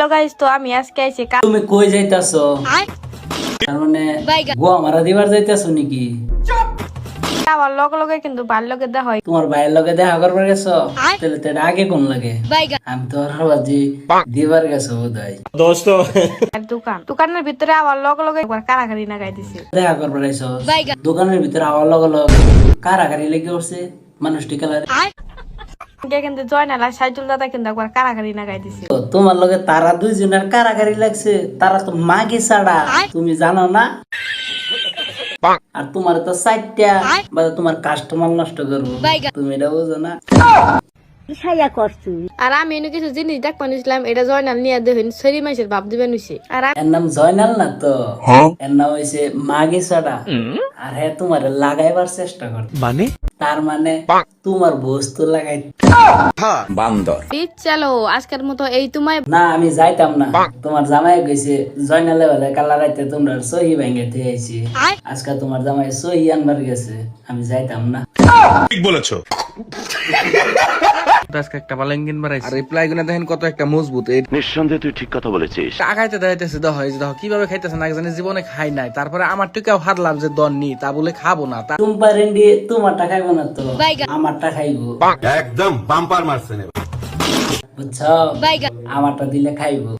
তো গাইস তো আমি আজকে আইছি তুমি কই যাইতাছো? তার মানে গোয়া মারা দিবার যাইতাছো নাকি? আমার লগে কিন্তু ভাল লগে দেখা হয়। তোমার ভাইয়ের লগে দেখা করবার গেছো? তাহলে তো এটা আগে কোন লাগে? আমি তো আর ভাবছি দিবার গেছো বোধহয়। দোকানের ভিতরে আমার লগে একবার কারাকারি না গাই দিছে। দেখা করবার আইছো দোকানের ভিতরে আওয়ার লগে লগে কারাকারি লেগে উঠছে মানুষটি কালার। কিন্তু জয়নাল আর সাইজুল দাদা কিন্তু একবার কারাকারি না গাই দিছে। তোমার লগে তারা দুইজনের কারাকারি লাগছে, তারা তো মাগে ছাড়া তুমি জানো না? আর তোমার তো চারটা বা তোমার কাস্টমার নষ্ট করবো, তুমি এটা বুঝো না? আর আমি এনে কিছু জিনিস দেখতে নিছিলাম, এটা জয়নাল নিয়ে দেখুন সরি মাসের ভাব দিবেন হইছে। আর এর নাম জয়নাল না তো, এর নাম হইছে মাগে ছাড়া। আর হ্যাঁ তোমার লাগাইবার চেষ্টা কর, মানে তার মানে তোমার বস্তু লাগাই বান্দর। চলো আজকের মতো এই তোমায় না আমি যাইতাম না, তোমার জামাই কইছে জয়নালে বলে কাল লাগাইতে তোমরা সহি ভাঙাইতে আইছি। আজকে তোমার জামাই সহি আনবার গেছে, আমি যাইতাম না। ঠিক বলেছো। আজকে একটা বালেঙ্গিন বাড়াইছে আর রিপ্লাই গুলো দেখেন কত একটা মজবুত। এই নিঃসন্দেহে তুই ঠিক কথা বলেছিস। আগাইতে দেখাইতেছে দেখ এই যে দেখো কিভাবে খাইতেছে না জানি জীবনে খাই নাই। তারপরে আমার টুকাও হারলাম যে দন নি তা বলে খাবো না। টুম্পা রেন্ডি তোমারটা খাইবো না তো আমারটা খাইবো, একদম বাম্পার মারছে নে। বুঝছো? আমারটা দিলে খাইবো।